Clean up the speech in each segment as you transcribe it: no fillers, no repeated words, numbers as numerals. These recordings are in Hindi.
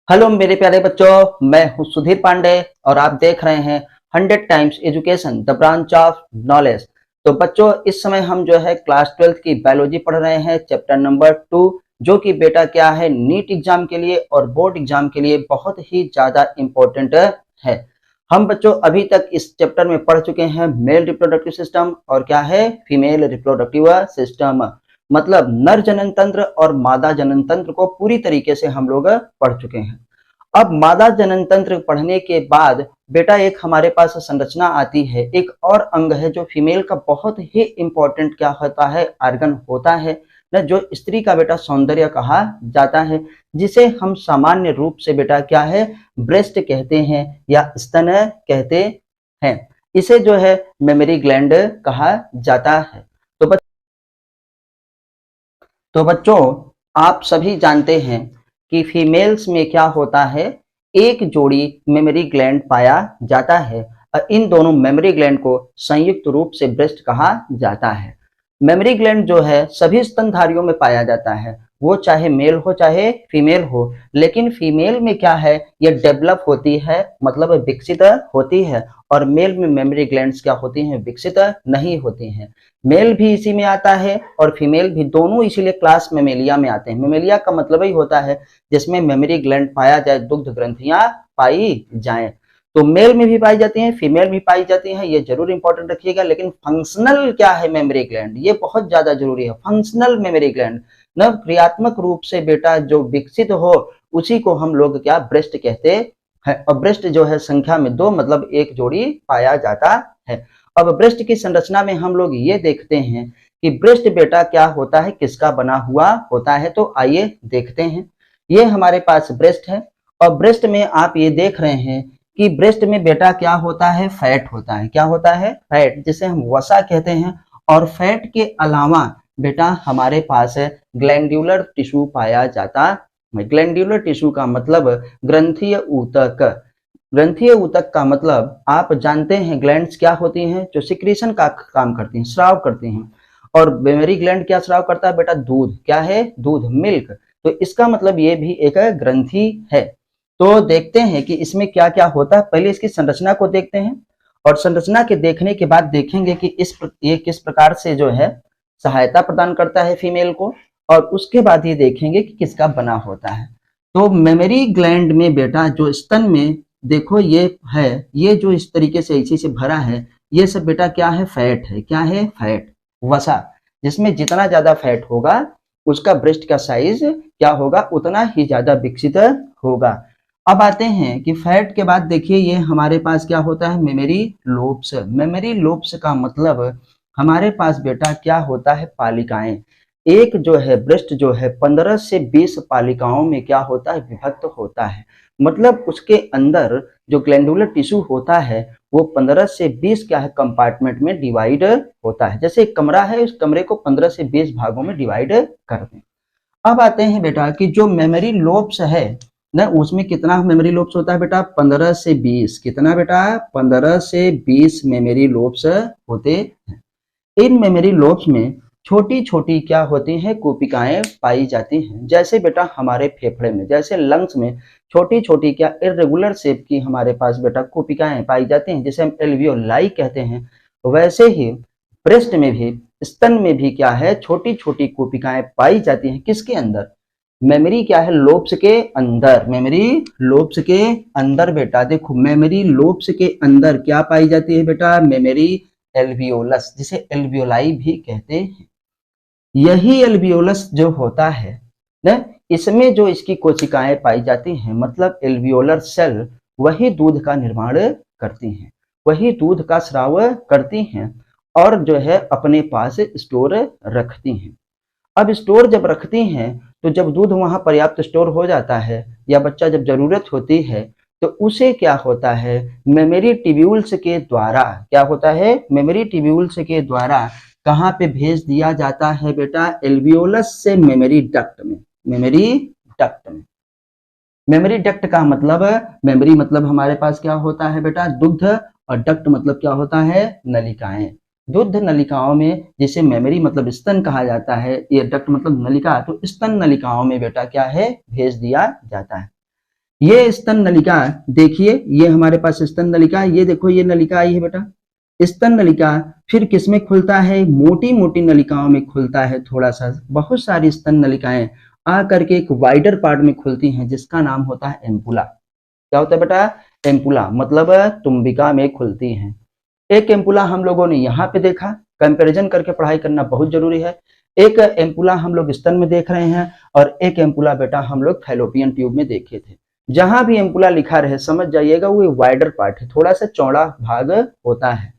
हेलो मेरे प्यारे बच्चों, मैं हूं सुधीर पांडे और आप देख रहे हैं 100 times education the branch of knowledge. तो बच्चों, इस समय हम जो है क्लास 12th की बायोलॉजी पढ़ रहे हैं, चैप्टर नंबर 2, जो कि बेटा क्या है, नीट एग्जाम के लिए और बोर्ड एग्जाम के लिए बहुत ही ज्यादा इम्पोर्टेंट है। हम बच्चों अभी तक इस चैप्टर में पढ़ चुके हैं मेल रिप्रोडक्टिव सिस्टम और क्या है, फीमेल रिप्रोडक्टिव सिस्टम। मतलब नर जनन तंत्र और मादा जनन तंत्र को पूरी तरीके से हम लोग पढ़ चुके हैं। अब मादा जनन तंत्र पढ़ने के बाद बेटा एक हमारे पास संरचना आती है, एक और अंग है जो फीमेल का बहुत ही इंपॉर्टेंट क्या होता है, आर्गन होता है न, जो स्त्री का बेटा सौंदर्य कहा जाता है, जिसे हम सामान्य रूप से बेटा क्या है, ब्रेस्ट कहते हैं या स्तन कहते हैं। इसे जो है मेमोरी ग्लैंड कहा जाता है। तो बच्चों, आप सभी जानते हैं कि फीमेल्स में क्या होता है, एक जोड़ी मेमोरी ग्लैंड पाया जाता है और इन दोनों मेमोरी ग्लैंड को संयुक्त रूप से ब्रेस्ट कहा जाता है। मेमोरी ग्लैंड जो है सभी स्तनधारियों में पाया जाता है, वो चाहे मेल हो चाहे फीमेल हो, लेकिन फीमेल में क्या है, ये डेवलप होती है, मतलब विकसित होती है, और मेल में मेमोरी ग्लैंड्स क्या होती हैं, विकसित नहीं होती हैं। मेल भी इसी में आता है और फीमेल भी, दोनों इसीलिए क्लास मेमेलिया में आते हैं। मेमेलिया का मतलब ही होता है जिसमें मेमोरी ग्लैंड पाया जाए, दुग्ध ग्रंथियां पाई जाएं। तो मेल में भी पाई जाती हैं, फीमेल भी पाई जाती हैं, ये जरूर इंपॉर्टेंट रखिएगा। लेकिन फंक्शनल क्या है मेमोरी ग्लैंड, ये बहुत ज्यादा जरूरी है। फंक्शनल मेमोरी ग्लैंड न क्रियात्मक रूप से बेटा जो विकसित हो, उसी को हम लोग क्या, ब्रेस्ट कहते हैं। और ब्रेस्ट जो है संख्या में 2, मतलब एक जोड़ी पाया जाता है। अब ब्रेस्ट की संरचना में हम लोग ये देखते हैं कि ब्रेस्ट बेटा क्या होता है, किसका बना हुआ होता है। तो आइए देखते हैं। ये हमारे पास ब्रेस्ट है और ब्रेस्ट में आप ये देख रहे हैं कि ब्रेस्ट में बेटा क्या होता है, फैट होता है। क्या होता है, फैट, जिसे हम वसा कहते हैं। और फैट के अलावा बेटा हमारे पास ग्लैंड्यूलर टिश्यू पाया जाता है। ग्लैंड्यूलर टिश्यू का मतलब ग्रंथीय ऊतक। ग्रंथीय ऊतक का मतलब आप जानते हैं, ग्लैंड्स क्या होती हैं, जो सिक्रीशन का काम करती हैं, स्राव करती हैं। और मेमोरी ग्लैंड क्या स्राव करता है बेटा, दूध। क्या है, दूध, मिल्क। तो इसका मतलब ये भी एक ग्रंथि है। तो देखते हैं कि इसमें क्या क्या होता है। पहले इसकी संरचना को देखते हैं और संरचना के देखने के बाद देखेंगे कि ये किस प्रकार से जो है सहायता प्रदान करता है फीमेल को, और उसके बाद ये देखेंगे कि किसका बना होता है। तो मेमोरी ग्लैंड में बेटा जो स्तन में देखो ये है, ये जो इस तरीके से इसी से भरा है, ये सब बेटा क्या है, फैट है। क्या है, फैट, वसा। जिसमें जितना ज्यादा फैट होगा उसका ब्रेस्ट का साइज क्या होगा, उतना ही ज्यादा विकसित होगा। अब आते हैं कि फैट के बाद देखिए ये हमारे पास क्या होता है, मेमोरी लोब्स। मेमोरी लोब्स का मतलब हमारे पास बेटा क्या होता है, पालिकाएं। एक जो है ब्रेस्ट जो है 15 से 20 पालिकाओं में क्या होता है, विभक्त होता है। मतलब उसके अंदर जो ग्लैंडुलर टिश्यू होता है वो 15 से 20 क्या है, कंपार्टमेंट में डिवाइड होता है। जैसे एक कमरा है, उस कमरे को 15 से 20 भागों में डिवाइड कर दें। अब आते हैं बेटा कि जो मेमोरी लोब्स है ना, उसमें कितना मेमोरी लोब्स होता है बेटा, 15 से 20। कितना बेटा, 15 से 20 मेमोरी लोब्स होते हैं। इन मेमोरी लोब्स में छोटी छोटी क्या होती हैं, कोशिकाएं पाई जाती हैं। जैसे बेटा हमारे फेफड़े में, जैसे लंग्स में छोटी छोटी क्या इरेगुलर शेप की हमारे पास बेटा कोशिकाएं पाई जाती हैं, जिसे हम एल्वियोलाई कहते हैं। वैसे ही ब्रेस्ट में भी, स्तन में भी क्या है, छोटी छोटी कोशिकाएं पाई जाती हैं। किसके अंदर, मेमोरी क्या है, लोब्स के अंदर। मेमोरी लोब्स के अंदर बेटा देखो, मेमोरी लोब्स के अंदर क्या पाई जाती है बेटा, मेमोरी एल्वियोलस, जिसे एल्वियोलाई भी कहते हैं। यही एल्वियोलस जो होता है ना, इसमें जो इसकी कोशिकाएं पाई जाती हैं, मतलब एल्वियोलर सेल, वही दूध का निर्माण करती हैं, वही दूध का स्राव करती हैं और जो है अपने पास स्टोर रखती हैं। अब स्टोर जब रखती हैं तो जब दूध वहां पर्याप्त स्टोर हो जाता है या बच्चा जब जरूरत होती है, तो उसे क्या होता है, मेमोरी ट्यूब्यूल्स के द्वारा, क्या होता है, मेमोरी ट्यूब्यूल्स के द्वारा कहाँ पे भेज दिया जाता है बेटा, एल्वियोलस से मेमोरी डक्ट में। मेमोरी डक्ट में, मेमोरी डक्ट का मतलब, मेमोरी मतलब हमारे पास क्या होता है बेटा, दुग्ध, और डक्ट मतलब क्या होता है, नलिकाएं। दुग्ध नलिकाओं में, जिसे मेमोरी मतलब स्तन कहा जाता है, ये डक्ट मतलब नलिका, तो स्तन नलिकाओं में बेटा क्या है, भेज दिया जाता है। ये स्तन नलिका देखिए, ये हमारे पास स्तन नलिका, ये देखो ये नलिका आई है बेटा। स्तन नलिका फिर किसमें खुलता है, मोटी मोटी नलिकाओं में खुलता है थोड़ा सा, बहुत सारी स्तन नलिकाएं आ करके एक वाइडर पार्ट में खुलती हैं जिसका नाम होता है एम्पुला। क्या होता है बेटा, एम्पुला, मतलब तुम्बिका में खुलती हैं। एक एम्पुला हम लोगों ने यहाँ पे देखा, कंपैरिजन करके पढ़ाई करना बहुत जरूरी है। एक एम्पुला हम लोग स्तन में देख रहे हैं और एक एम्पुला बेटा हम लोग फैलोपियन ट्यूब में देखे थे। जहां भी एम्पुला लिखा रहे समझ जाइएगा वो वाइडर पार्ट है, थोड़ा सा चौड़ा भाग होता है,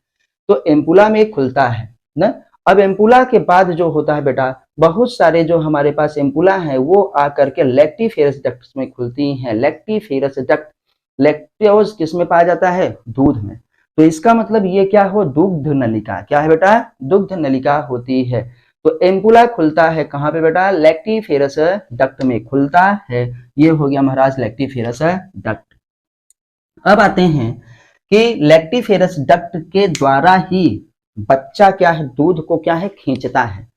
तो एम्पुला में खुलता है ना। अब एम्पुला के बाद जो होता है बेटा, बहुत सारे जो हमारे पास एम्पुला है वो आकर के लैक्टिफेरस डक्ट में खुलती हैं। लैक्टिफेरस डक्ट, लैक्टोज किस में पाया जाता है, दूध में। तो इसका मतलब ये क्या हो, दुग्ध नलिका। क्या है बेटा, दुग्ध नलिका होती है। तो एम्पुला खुलता है कहाँ पे बेटा, लैक्टिफेरस डक्ट में खुलता है। ये हो गया महाराज लैक्टिफेरस डक्ट। अब आते हैं कि लैक्टिफेरस डक्ट के द्वारा ही बच्चा क्या है, दूध को क्या है, खींचता है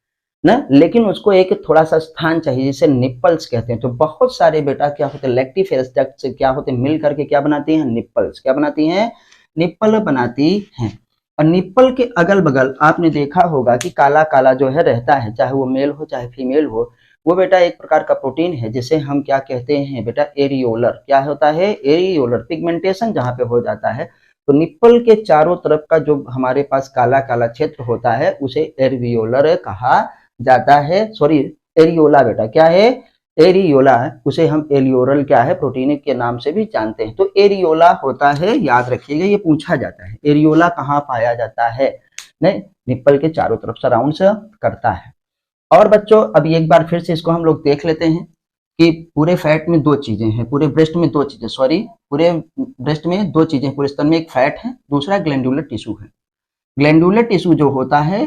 ना, लेकिन उसको एक थोड़ा सा स्थान चाहिए जिसे निप्पल्स कहते हैं। तो बहुत सारे बेटा क्या होते हैं, लैक्टिफेरस डक्ट से क्या होते हैं, मिल करके क्या बनाती हैं, निप्पल्स। क्या बनाती हैं, निप्पल बनाती हैं। और निप्पल के अगल बगल आपने देखा होगा कि काला काला जो है रहता है, चाहे वो मेल हो चाहे फीमेल हो, वो बेटा एक प्रकार का प्रोटीन है जिसे हम क्या कहते हैं बेटा, एरियोलर। क्या होता है, एरियोलर पिगमेंटेशन जहां पे हो जाता है। तो निप्पल के चारों तरफ का जो हमारे पास काला काला क्षेत्र होता है उसे एरियोलर कहा जाता है। सॉरी, एरियोला बेटा, क्या है, एरियोला, उसे हम एलियोरल क्या है, प्रोटीन के नाम से भी जानते हैं। तो एरियोला होता है, याद रखिएगा, ये पूछा जाता है एरियोला कहाँ पाया जाता है, नहीं, निप्पल के चारों तरफ सराउंड करता है। और बच्चों अभी एक बार फिर से इसको हम लोग देख लेते हैं कि पूरे फैट में दो चीजें हैं, पूरे ब्रेस्ट में दो चीजें, सॉरी पूरे ब्रेस्ट में दो चीजें, पूरे स्तन में एक फैट है, दूसरा ग्लैंडुलर टिश्यू है। ग्लैंडुलर टिश्यू जो होता है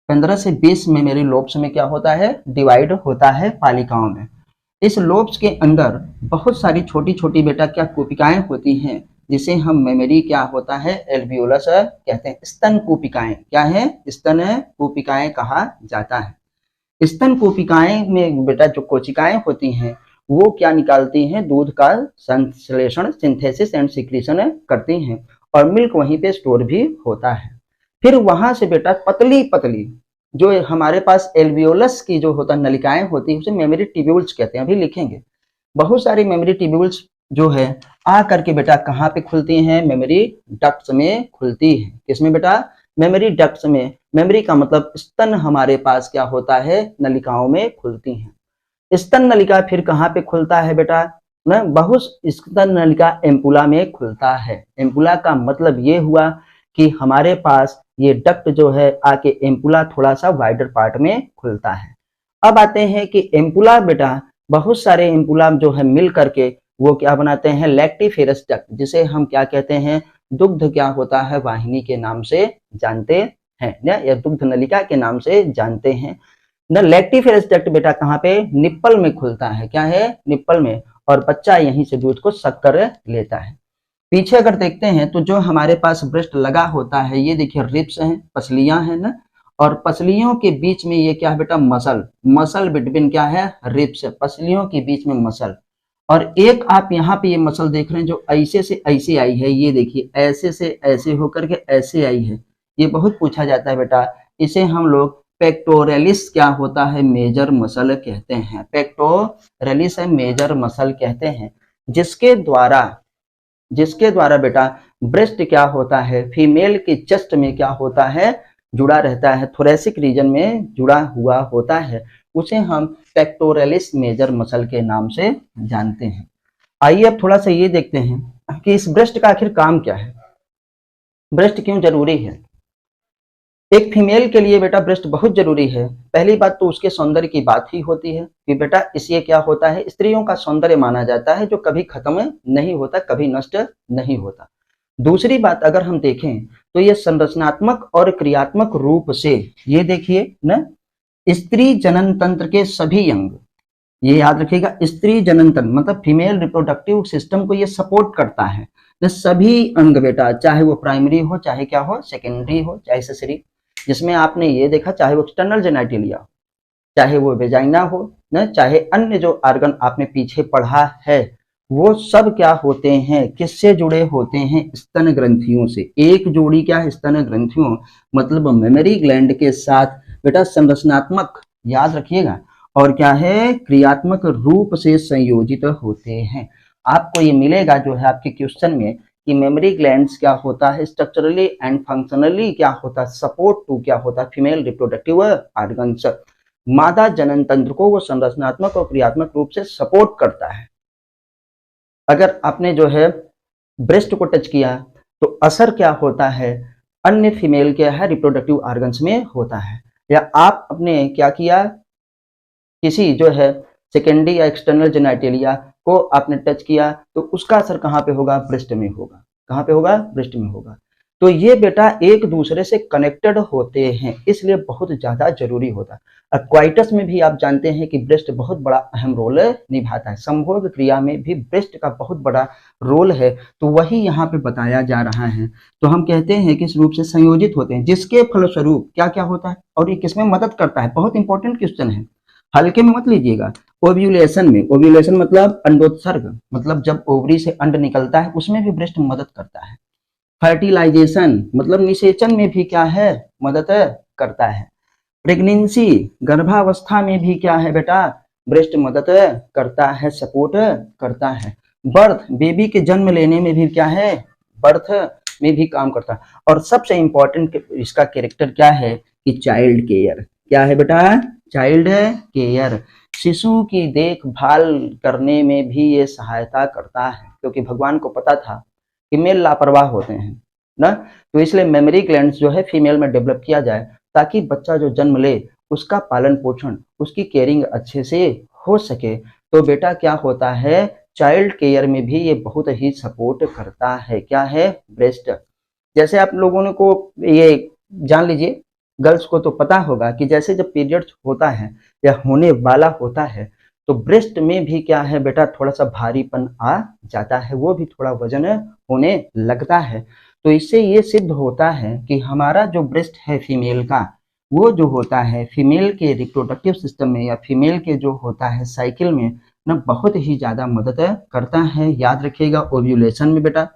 15 से 20 मेमोरी लोब्स में क्या होता है, डिवाइड होता है पालिकाओं में। इस लोब्स के अंदर बहुत सारी छोटी छोटी बेटा क्या कोशिकाएं होती हैं जिसे हम मेमोरी क्या होता है, एल्वियोलस कहते हैं। स्तन कोशिकाएं क्या है, स्तन कोशिकाएं कहा जाता है। स्तन कोशिकाएं में बेटा जो कोशिकाएं होती हैं वो क्या निकालती हैं, दूध का संश्लेषण, सिंथेसिस एंड सिक्रीशन करती हैं और मिल्क वहीं पे स्टोर भी होता है। फिर वहां से बेटा पतली पतली जो हमारे पास एल्वियोलस की जो होता नलिकाएं होती है उसे मेमोरी ट्यूब्यूल्स कहते हैं, अभी लिखेंगे। बहुत सारी मेमोरी ट्यूब्यूल्स जो है आ करके बेटा कहाँ पे खुलती हैं, मेमोरी डक्ट्स में खुलती है। किसमें बेटा, मेमोरी डक्ट्स में। मेमोरी का मतलब स्तन हमारे पास क्या होता है, नलिकाओं में खुलती हैं। स्तन नलिका फिर कहाँ पे खुलता है बेटा, ना, बहुत स्तन नलिका एम्पुला में खुलता है। एम्पुला का मतलब ये हुआ कि हमारे पास ये डक्ट जो है आके एम्पुला थोड़ा सा वाइडर पार्ट में खुलता है। अब आते हैं कि एम्पुला बेटा, बहुत सारे एम्पुला जो है मिल करके वो क्या बनाते हैं, लैक्टिफेरस डक्ट, जिसे हम क्या कहते हैं, दुग्ध क्या होता है, वाहिनी के नाम से जानते हैं ना, या दुग्ध नलिका के नाम से जानते हैं ना। लैक्टिफेरस डक्ट बेटा कहाँ पे, निप्पल में खुलता है। क्या है, निप्पल में, और बच्चा यहीं से दूध को सक कर लेता है। पीछे अगर देखते हैं तो जो हमारे पास ब्रेस्ट लगा होता है, ये देखिए रिब्स हैं, पसलियां हैं ना, और पसलियों के बीच में ये क्या है बेटा, मसल, मसल बिटवीन क्या है, रिब्स, पसलियों के बीच में मसल। और एक आप यहाँ पे ये मसल देख रहे हैं जो ऐसे से ऐसे आई है, ये देखिए ऐसे से ऐसे होकर के ऐसे आई है। ये बहुत पूछा जाता है बेटा, इसे हम लोग पेक्टोरलिस क्या होता है, मेजर मसल कहते हैं। पेक्टोरलिस है मेजर मसल कहते हैं, जिसके द्वारा बेटा ब्रेस्ट क्या होता है, फीमेल के चेस्ट में क्या होता है, जुड़ा रहता है, थोरेसिक रीजन में जुड़ा हुआ होता है, उसे हम पेक्टोरलिस मेजर मसल के नाम से जानते हैं। आइए अब थोड़ा सा ये देखते हैं कि इस ब्रेस्ट का आखिर काम क्या है, ब्रेस्ट क्यों जरूरी है। एक फीमेल के लिए बेटा ब्रेस्ट बहुत जरूरी है। पहली बात तो उसके सौंदर्य की बात ही होती है कि बेटा इससे क्या होता है, स्त्रियों का सौंदर्य माना जाता है जो कभी खत्म नहीं होता, कभी नष्ट नहीं होता। दूसरी बात अगर हम देखें तो ये संरचनात्मक और क्रियात्मक रूप से, ये देखिए ना, स्त्री जनन तंत्र के सभी अंग, ये याद रखिएगा, स्त्री जनन तंत्र मतलब फीमेल रिप्रोडक्टिव सिस्टम को ये सपोर्ट करता है। तो सभी अंग बेटा, चाहे वो प्राइमरी हो, चाहे क्या हो, सेकेंडरी हो, चाहे सेकेंडरी, जिसमें आपने ये देखा चाहे वो एक्सटर्नल जेनाइटिलिया हो, चाहे वो वेजाइना हो ना, चाहे अन्य जो ऑर्गन आपने पीछे पढ़ा है वो सब क्या होते हैं, किससे जुड़े होते हैं, स्तन ग्रंथियों से। एक जोड़ी क्या है, स्तन ग्रंथियों मतलब मेमोरी ग्लैंड के साथ बेटा संरचनात्मक, याद रखिएगा, और क्या है, क्रियात्मक रूप से संयोजित होते हैं। आपको ये मिलेगा जो है आपके क्वेश्चन में कि मेमोरी ग्लैंड्स क्या होता है, स्ट्रक्चरली एंड फंक्शनली क्या होता है, सपोर्ट टू क्या होता है, फीमेल रिप्रोडक्टिव ऑर्गन्स, मादा जनन तंत्र को वो संरचनात्मक और क्रियात्मक रूप से सपोर्ट करता है। अगर आपने जो है ब्रेस्ट को टच किया तो असर क्या होता है, अन्य फीमेल क्या है रिप्रोडक्टिव ऑर्गन्स में होता है। या आप अपने क्या किया, किसी जो है सेकेंडरी या एक्सटर्नल जेनिटलिया को आपने टच किया तो उसका असर कहाँ पे होगा, ब्रेस्ट में होगा। कहाँ पे होगा, ब्रेस्ट में होगा। तो ये बेटा एक दूसरे से कनेक्टेड होते हैं, इसलिए बहुत ज्यादा जरूरी होता है। एक्वाइटस में भी आप जानते हैं कि ब्रेस्ट बहुत बड़ा अहम रोल निभाता है, संभोग क्रिया में भी ब्रेस्ट का बहुत बड़ा रोल है। तो वही यहाँ पे बताया जा रहा है। तो हम कहते हैं किस रूप से संयोजित होते हैं, जिसके फलस्वरूप क्या क्या होता है और ये किसमें मदद करता है। बहुत इंपॉर्टेंट क्वेश्चन है, हल्के में मत लीजिएगा। ओव्यूलेशन में, ओव्यूलेशन मतलब अंडोत्सर्ग, मतलब जब ओवरी से अंड निकलता है उसमें भी ब्रेस्ट मदद करता है। फर्टिलाइजेशन मतलब निषेचन में भी क्या है, मदद करता है। प्रेगनेंसी गर्भावस्था में भी क्या है बेटा, ब्रेस्ट मदद करता है, सपोर्ट करता है। बर्थ बेबी के जन्म लेने में भी क्या है, बर्थ में भी काम करता है। और सबसे इंपॉर्टेंट इसका कैरेक्टर क्या है कि चाइल्ड केयर, क्या है बेटा, चाइल्ड केयर, शिशु की देखभाल करने में भी ये सहायता करता है। क्योंकि भगवान को पता था कि मेल लापरवाह होते हैं ना, तो इसलिए मेमोरी ग्लैंड्स जो है फीमेल में डेवलप किया जाए ताकि बच्चा जो जन्म ले उसका पालन पोषण, उसकी केयरिंग अच्छे से हो सके। तो बेटा क्या होता है, चाइल्ड केयर में भी ये बहुत ही सपोर्ट करता है, क्या है, ब्रेस्ट। जैसे आप लोगों ने को ये जान लीजिए, गर्ल्स को तो पता होगा कि जैसे जब पीरियड्स होता है या होने वाला होता है तो ब्रेस्ट में भी क्या है बेटा, थोड़ा सा भारीपन आ जाता है, वो भी थोड़ा वजन होने लगता है। तो इससे ये सिद्ध होता है कि हमारा जो ब्रेस्ट है फीमेल का, वो जो होता है फीमेल के रिप्रोडक्टिव सिस्टम में या फीमेल के जो होता है साइकिल में ना बहुत ही ज्यादा मदद करता है। याद रखिएगा, ओव्यूलेशन में बेटा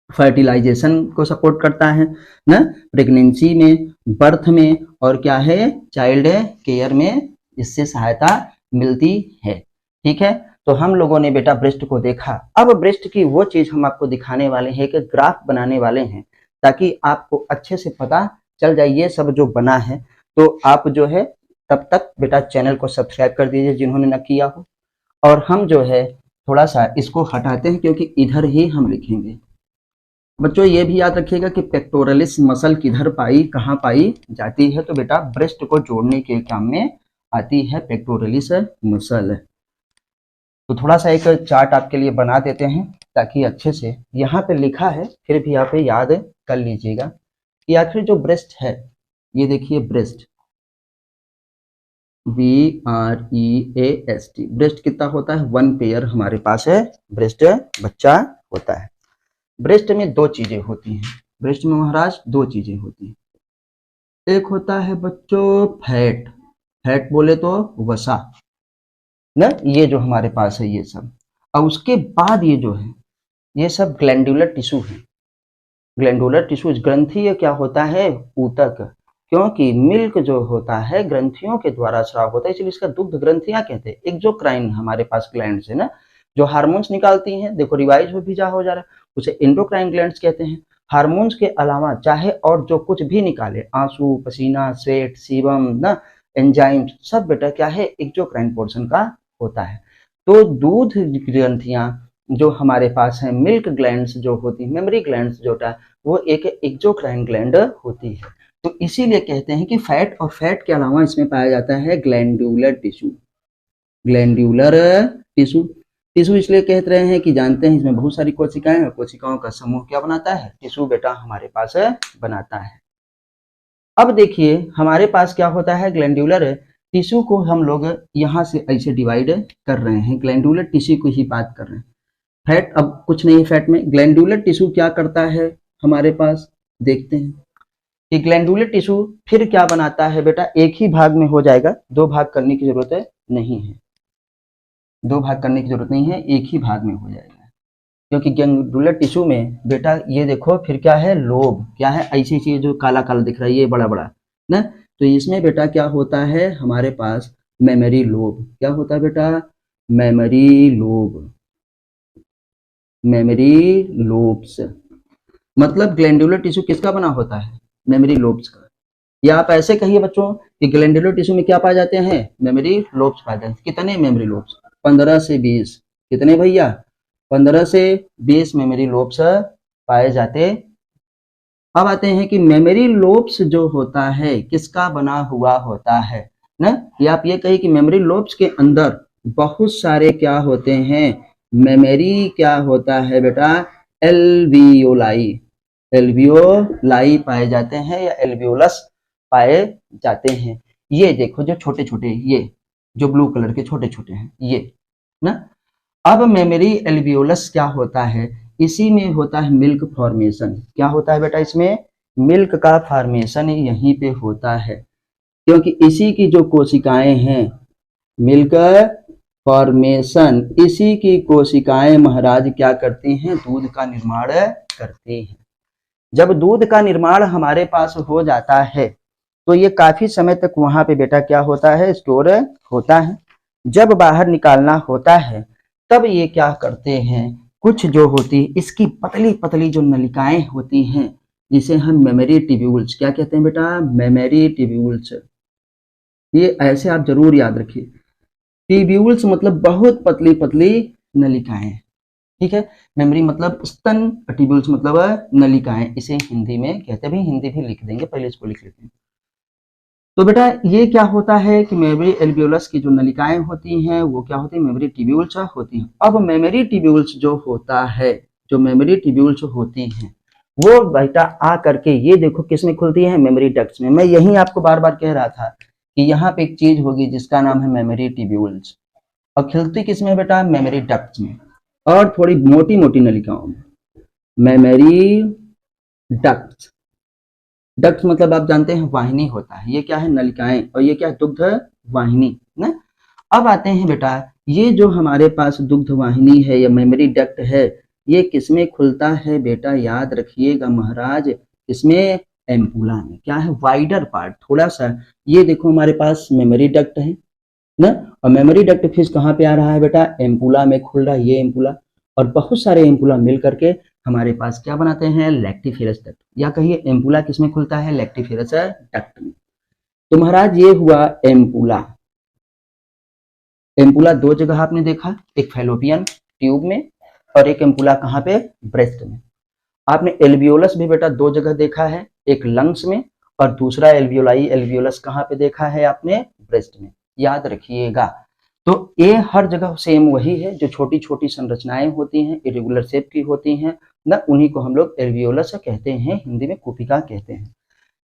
फर्टिलाइजेशन को सपोर्ट करता है ना, प्रेगनेंसी में, बर्थ में, और क्या है, चाइल्ड केयर में इससे सहायता मिलती है। ठीक है, तो हम लोगों ने बेटा ब्रेस्ट को देखा। अब ब्रेस्ट की वो चीज हम आपको दिखाने वाले हैं कि ग्राफ बनाने वाले हैं ताकि आपको अच्छे से पता चल जाए ये सब जो बना है। तो आप जो है तब तक बेटा चैनल को सब्सक्राइब कर दीजिए जिन्होंने न किया हो। और हम जो है थोड़ा सा इसको हटाते हैं क्योंकि इधर ही हम लिखेंगे। बच्चों ये भी याद रखिएगा कि पेक्टोरलिस मसल किधर पाई, कहाँ पाई जाती है, तो बेटा ब्रेस्ट को जोड़ने के काम में आती है पेक्टोरलिस मसल। तो थोड़ा सा एक चार्ट आपके लिए बना देते हैं ताकि अच्छे से, यहाँ पे लिखा है फिर भी यहाँ पे याद कर लीजिएगा कि आखिर जो ब्रेस्ट है, ये देखिए ब्रेस्ट, BREAST, ब्रेस्ट कितना होता है, 1 पेयर हमारे पास है ब्रेस्ट बच्चा होता है। ब्रेस्ट में दो चीजें होती हैं, ब्रेस्ट में महाराज दो चीजें होती हैं। एक होता है बच्चों फैट, फैट बोले तो वसा ना, ये जो हमारे पास है ये सब। और उसके बाद ये जो है ये सब ग्लैंडुलर टिश्यू है। ग्लैंडुलर टिश्यू ग्रंथि क्या होता है, ऊतक, क्योंकि मिल्क जो होता है ग्रंथियों के द्वारा स्राव होता है इसलिए इसका दुग्ध ग्रंथियां कहते हैं। एक्सोक्राइन हमारे पास ग्लैंड्स है ना, जो हार्मोन्स निकालती हैं, देखो रिवाइज में भी जा हो जा रहा है, उसे एंडोक्राइन ग्लैंड्स कहते हैं। हार्मोन्स के अलावा चाहे और जो कुछ भी निकाले, आंसू, पसीना, स्वेट, सीबम ना, एंजाइम, सब बेटा क्या है, एक्सोक्राइन पोर्शन का होता है। तो दूध ग्रंथियां जो हमारे पास है, मिल्क ग्लैंड्स जो होती है, मेमोरी ग्लैंड्स जो होता है, वो एक एक्सोक्राइन ग्लैंड होती है। तो इसीलिए कहते हैं कि फैट, और फैट के अलावा इसमें पाया जाता है glandular tissue. Glandular tissue, tissue इसलिए कह रहे हैं कि जानते हैं इसमें बहुत सारी कोशिकाएं, और कोशिकाओं का समूह क्या बनाता है, टिश्यू बेटा हमारे पास बनाता है। अब देखिए हमारे पास क्या होता है, ग्लैंडुलर टिश्यू को हम लोग यहाँ से ऐसे डिवाइड कर रहे हैं, ग्लैंडुलर टिश्यू की ही बात कर रहे हैं। फैट अब कुछ नहीं है, फैट में ग्लैंडुलर टिश्यू क्या करता है हमारे पास, देखते हैं कि ग्लैंडुलर टिश्यू फिर क्या बनाता है बेटा, एक ही भाग में हो जाएगा, दो भाग करने की जरूरत नहीं है। दो भाग करने की जरूरत नहीं है, एक ही भाग में हो जाएगा, क्योंकि ग्लैंडुलर टिश्यू में बेटा ये देखो फिर क्या है, लोब, क्या है, ऐसी चीज जो काला काला दिख रहा है ये बड़ा बड़ा ना, तो इसमें बेटा क्या होता है हमारे पास मेमोरी लोब, क्या होता है बेटा, मेमोरी लोब, मेमोरी लोब्स, मतलब ग्लैंडुलर टिश्यू किसका बना होता है, मेमोरी लोब्स का। या आप ऐसे कहिए बच्चों कि ग्लैंडुलर टिश्यू में क्या पाए जाते हैं, मेमोरी लोब्स पाए जाते हैं। कितने मेमोरी लोब्स, 15 से 20, कितने भैया, 15 से 20 मेमोरी लोब्स पाए जाते। अब आते हैं कि मेमोरी लोब्स जो होता है किसका बना हुआ होता है ना, या आप ये कहिए कि मेमोरी लोब्स के अंदर बहुत सारे क्या होते हैं, मेमोरी क्या होता है बेटा, एल्वियोलाई, एल्वियोलाई पाए जाते हैं या एल्वियोलस पाए जाते हैं। ये देखो जो छोटे छोटे, ये जो ब्लू कलर के छोटे छोटे हैं ये ना। अब मेमोरी एल्वियोलस क्या होता है, इसी में होता है मिल्क फॉर्मेशन, क्या होता है बेटा, इसमें मिल्क का फॉर्मेशन यहीं पे होता है, क्योंकि इसी की जो कोशिकाएं हैं, मिल्क फॉर्मेशन, इसी की कोशिकाएं महाराज क्या करती हैं, दूध का निर्माण करती हैं। जब दूध का निर्माण हमारे पास हो जाता है तो ये काफी समय तक वहां पे बेटा क्या होता है, स्टोर होता है। जब बाहर निकालना होता है तब ये क्या करते हैं, कुछ जो होती इसकी पतली पतली जो नलिकाएं होती हैं, जिसे हम मेमोरी ट्यूब्यूल्स क्या कहते हैं बेटा, मेमोरी ट्यूब्यूल्स, ये ऐसे आप जरूर याद रखिए। ट्यूब्यूल्स मतलब बहुत पतली पतली नलिकाएं, ठीक है। मेमोरी मतलब स्तन, ट्यूब्यूल्स मतलब नलिकाएं, इसे हिंदी में कहते हैं, भी हिंदी भी लिख देंगे, पहले इसको लिख लेते हैं। तो बेटा ये क्या होता है कि मेमोरी एल्वियोलस की जो नलिकाएं होती हैं वो क्या होती है, मेमोरी ट्यूब्यूल्स होती हैं। अब मेमोरी ट्यूब्यूल्स जो होता है, जो मेमोरी ट्यूब्यूल्स होती हैं वो बेटा आ करके ये देखो किस में खुलती है, मेमोरी डक्ट्स में। मैं यही आपको बार बार कह रहा था कि यहाँ पे एक चीज होगी जिसका नाम है मेमोरी ट्यूब्यूल्स, और खिलती किस में बेटा, मेमोरी डक्ट्स में, और थोड़ी मोटी मोटी नलिकाओं में, मेमोरी डक्ट्स। डक्ट मतलब आप जानते हैं वाहिनी होता है, ये क्या है, नलिकाएं, और ये क्या है, दुग्ध वाहिनी ना। अब आते हैं बेटा, ये जो हमारे पास दुग्ध वाहिनी है या मेमोरी डक्ट है, ये किसमें खुलता है बेटा, याद रखिएगा महाराज, इसमें एम्पुला में, क्या है, वाइडर पार्ट थोड़ा सा। ये देखो हमारे पास मेमोरी डक्ट है ना, और मेमोरी डक्ट फिर कहाँ पे आ रहा है बेटा, एम्पुला में खुल रहा है, ये एम्पुला, और बहुत सारे एम्पुला मिल करके हमारे पास क्या बनाते हैं, लैक्टिफेरस डक्ट, या कहिए एम्पुला किसमें खुलता है, लैक्टिफेरस डक्ट में। तो महाराज ये हुआ एम्पुला। एम्पुला दो जगह आपने देखा, एक फैलोपियन ट्यूब में और एक एम्पुला कहाँ पे, ब्रेस्ट में। आपने एल्वियोलस भी बेटा दो जगह देखा है, एक लंग्स में और दूसरा एल्वियोलाई एल्वियोलस कहाँ पे देखा है आपने, ब्रेस्ट में, याद रखिएगा। तो ये हर जगह सेम वही है, जो छोटी छोटी संरचनाएं होती हैं, इरेगुलर शेप की होती हैं ना, उन्हीं को हम लोग एल्वियोलस कहते हैं, हिंदी में कुपिका कहते हैं।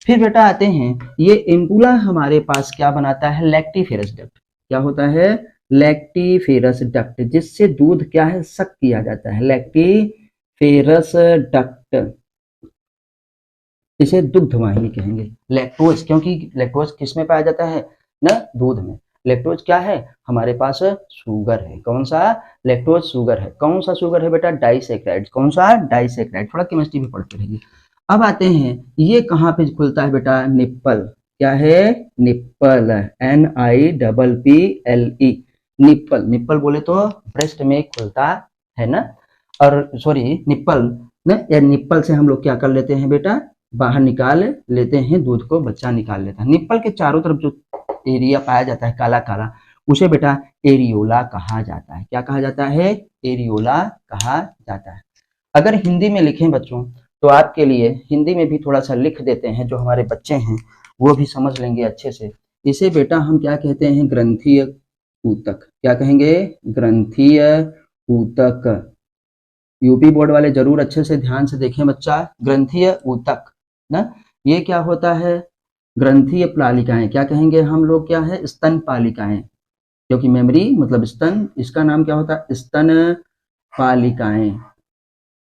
फिर बेटा आते हैं, ये एम्पुला हमारे पास क्या बनाता है, लैक्टिफेरस डक्ट, क्या होता है, लैक्टिफेरस डक्ट, जिससे दूध क्या है, सक किया जाता है, लैक्टिफेरस डक्ट, इसे दुग्ध वाहिनी कहेंगे। लैक्टोज, क्योंकि लैक्टोज किसमें पाया जाता है ना, दूध में। लैक्टोज क्या है, हमारे पास शुगर है, कौन सा, लैक्टोज शुगर है, कौन सा शुगर है बेटा, डाइसैकेराइड, कौन सा, डाइसैकेराइड, थोड़ा केमिस्ट्री भी पढ़ते रहिए। अब आते हैं, ये कहाँ पे खुलता है बेटा, निप्पल, क्या है, निप्पल, NIPPLE, निप्पल, निप्पल बोले तो ब्रेस्ट में खुलता है ना, और सॉरी निप्पल ना, या निप्पल से हम लोग क्या कर लेते हैं बेटा, बाहर निकाल लेते हैं, दूध को बच्चा निकाल लेता है। निप्पल के चारों तरफ जो एरिया पाया जाता है काला काला, उसे बेटा एरियोला कहा जाता है, क्या कहा जाता है, एरियोला कहा जाता है। अगर हिंदी में लिखें बच्चों तो आपके लिए हिंदी में भी थोड़ा सा लिख देते हैं, जो हमारे बच्चे हैं वो भी समझ लेंगे अच्छे से। इसे बेटा हम क्या कहते हैं, ग्रंथीय ऊतक, क्या कहेंगे, ग्रंथीय ऊतक। यूपी बोर्ड वाले जरूर अच्छे से ध्यान से देखें बच्चा, ग्रंथीय ऊतक ना, ये क्या होता है, ग्रंथीय पालिकाएं, क्या कहेंगे हम लोग, क्या है, स्तन पालिकाएं, क्योंकि मेमोरी मतलब स्तन, इसका नाम क्या होता है, स्तन पालिकाएं।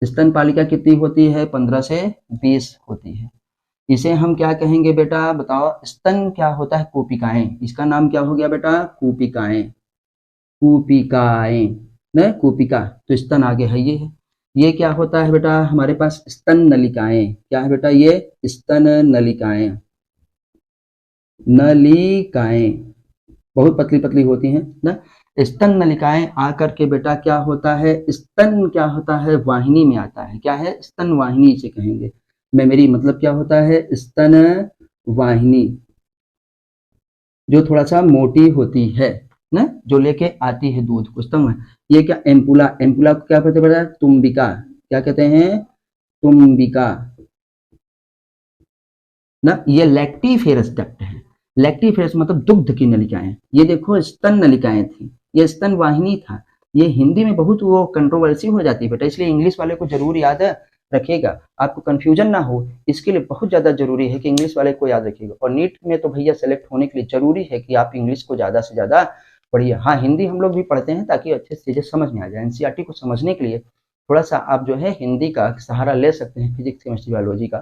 स्तन पालिका कितनी होती है, 15 से 20 होती है। इसे हम क्या कहेंगे बेटा, बताओ, स्तन क्या होता है, कूपिकाएं, इसका नाम क्या हो गया बेटा, कूपिकाएं। कूपिकाएं, न कूपिका, तो स्तन आगे है ये क्या होता है बेटा हमारे पास स्तन नलिकाएं, क्या है बेटा ये स्तन नलिकाएं, नलिकाएं बहुत पतली पतली होती हैं ना। स्तन नलिकाएं आकर के बेटा क्या होता है, स्तन क्या होता है वाहिनी में आता है, क्या है स्तन वाहिनी इसे कहेंगे। मेमोरी मतलब क्या होता है स्तन वाहिनी, जो थोड़ा सा मोटी होती है ना, जो लेके आती है दूध को स्तन। ये क्या एम्पुला, एम्पुला को क्या कहते हैं बेटा तुम्बिका, क्या कहते हैं तुम्बिका ना। ये लैक्टिफेरस डक्ट है, लैक्टिफेरस मतलब दुग्ध की नलिकाएं। ये देखो स्तन नलिकाएं थी, ये स्तन वाहिनी था। ये हिंदी में बहुत वो कंट्रोवर्सी हो जाती है बेटा, इसलिए इंग्लिश वाले को जरूर याद रखिएगा, आपको कंफ्यूजन ना हो इसके लिए बहुत ज्यादा जरूरी है कि इंग्लिश वाले को याद रखिएगा। और नीट में तो भैया सेलेक्ट होने के लिए जरूरी है कि आप इंग्लिश को ज्यादा से ज्यादा पढ़िए। हाँ हिंदी हम लोग भी पढ़ते हैं ताकि अच्छे से चीजें समझ में आ जाए। एनसीईआरटी को समझने के लिए थोड़ा सा आप जो है हिंदी का सहारा ले सकते हैं, फिजिक्स केमिस्ट्री बायोलॉजी का।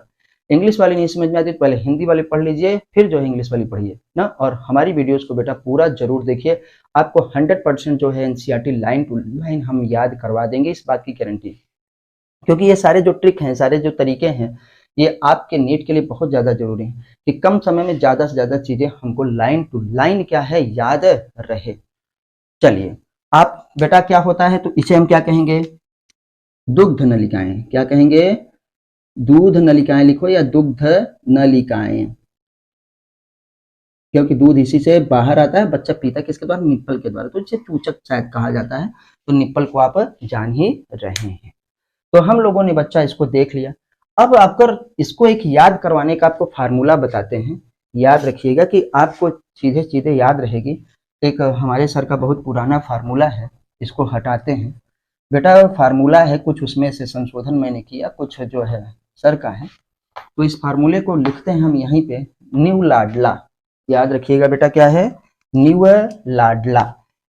इंग्लिश वाली नहीं समझ में आती तो पहले हिंदी वाली पढ़ लीजिए, फिर जो है इंग्लिश वाली पढ़िए ना। और हमारी वीडियोस को बेटा पूरा जरूर देखिए, आपको 100% जो है एनसीईआरटी लाइन टू लाइन हम याद करवा देंगे, इस बात की गारंटी। क्योंकि ये सारे जो ट्रिक हैं, सारे जो तरीके हैं, ये आपके नीट के लिए बहुत ज्यादा जरूरी है कि कम समय में ज्यादा से ज्यादा चीजें हमको लाइन टू लाइन क्या है याद रहे। चलिए आप बेटा क्या होता है तो इसे हम क्या कहेंगे दुग्ध नलिकाएं, क्या कहेंगे दूध नलिकाएं लिखो या दुग्ध नलिकाएं, क्योंकि दूध इसी से बाहर आता है, बच्चा पीता किसके द्वारा निप्पल के द्वारा, तो इसे चूचक शायद कहा जाता है। तो निप्पल को आप जान ही रहे हैं। तो हम लोगों ने बच्चा इसको देख लिया। अब अगर इसको एक याद करवाने का आपको फार्मूला बताते हैं, याद रखिएगा कि आपको चीजें चीजें याद रहेगी। एक हमारे सर का बहुत पुराना फार्मूला है, इसको हटाते हैं बेटा। फार्मूला है कुछ उसमें से संशोधन मैंने किया, कुछ जो है सर का है, तो इस फार्मूले को लिखते हैं हम यहीं पे न्यू लाडला। याद रखिएगा बेटा क्या है न्यू लाडला,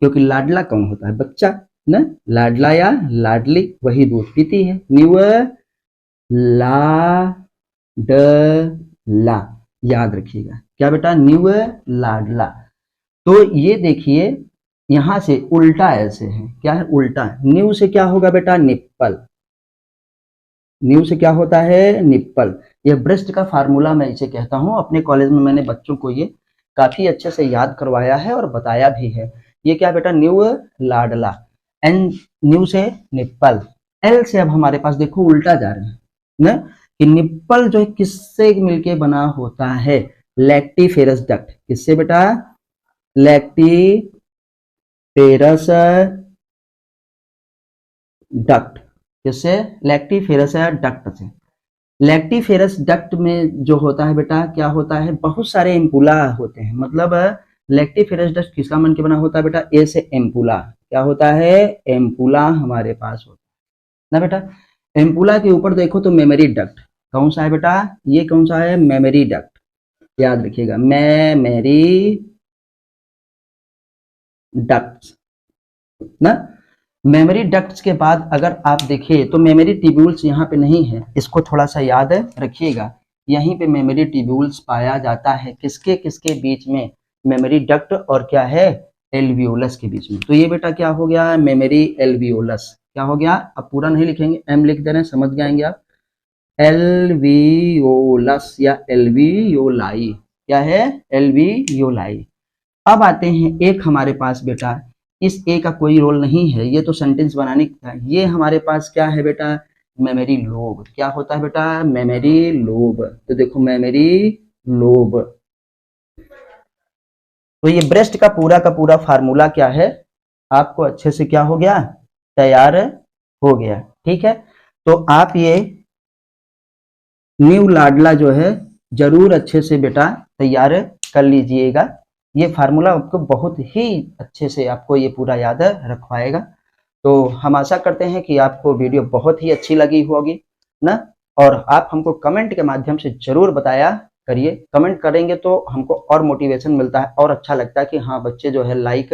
क्योंकि लाडला कौन होता है बच्चा ना, लाडला या लाडली वही दूध पीती है। न्यू लाडला याद रखिएगा क्या बेटा न्यू लाडला। तो ये देखिए यहां से उल्टा ऐसे है, क्या है उल्टा, न्यू से क्या होगा बेटा निप्पल, न्यू से क्या होता है निप्पल। ये ब्रेस्ट का फार्मूला मैं इसे कहता हूं, अपने कॉलेज में मैंने बच्चों को ये काफी अच्छे से याद करवाया है और बताया भी है। ये क्या बेटा न्यू लाडला, एन न्यू से निप्पल, एल से अब हमारे पास देखो उल्टा जा रहे हैं ना, कि निप्पल जो है किससे मिलके बना होता है लैक्टिफेरस डक्ट, किससे बेटा लैक्टिफेरस डक्ट, किससे लैक्टिफेरस डक्ट से। लैक्टिफेरस डक्ट में जो होता है बेटा क्या होता है बहुत सारे एम्पुला होते हैं, मतलब लैक्टिफेरस डक्ट किसका मन के बना होता है बेटा ए से एम्पुला, क्या होता है एम्पुला हमारे पास होता है ना बेटा। एम्पुला के ऊपर देखो तो मेमोरी डक्ट कौन सा है बेटा, ये कौन सा है मेमोरी डक्ट, याद रखिएगा मेमोरी डक्ट ना। मेमोरी डक्ट्स के बाद अगर आप देखिए तो मेमोरी ट्यूब्यूल्स यहाँ पे नहीं है, इसको थोड़ा सा याद रखिएगा। यहीं पे मेमोरी ट्यूब्यूल्स पाया जाता है किसके किसके बीच में, मेमोरी डक्ट और क्या है एल्वियोलस के बीच में। तो ये बेटा क्या हो गया मेमोरी एल्वियोलस, क्या हो गया, अब पूरा नहीं लिखेंगे, एम लिख दे रहे हैं, समझ जाएंगे आप। एल्वियोलस या एल्वियोलाई, क्या है एल्वियोलाई। अब आते हैं एक हमारे पास बेटा, इस ए का कोई रोल नहीं है, ये तो सेंटेंस बनाने का, ये हमारे पास क्या है बेटा मेमोरी लोब, क्या होता है बेटा मेमोरी लोब। तो देखो मेमोरी लोब, तो ये ब्रेस्ट का पूरा फार्मूला क्या है आपको अच्छे से क्या हो गया तैयार हो गया, ठीक है। तो आप ये न्यू लाडला जो है जरूर अच्छे से बेटा तैयार कर लीजिएगा। ये फार्मूला आपको बहुत ही अच्छे से आपको ये पूरा याद रखवाएगा। तो हम आशा करते हैं कि आपको वीडियो बहुत ही अच्छी लगी होगी ना, और आप हमको कमेंट के माध्यम से जरूर बताया करिए। कमेंट करेंगे तो हमको और मोटिवेशन मिलता है और अच्छा लगता है कि हाँ बच्चे जो है लाइक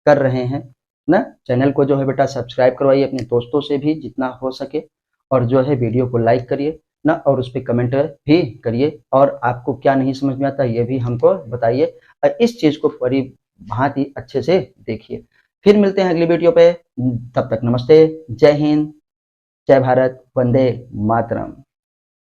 कर रहे हैं ना। चैनल को जो है बेटा सब्सक्राइब करवाइए अपने दोस्तों से भी जितना हो सके, और जो है वीडियो को लाइक करिए ना, और उस पर कमेंट भी करिए, और आपको क्या नहीं समझ में आता ये भी हमको बताइए, और इस चीज को बड़ी भांति अच्छे से देखिए। फिर मिलते हैं अगली वीडियो पे, तब तक नमस्ते, जय हिंद, जय भारत, वंदे मातरम।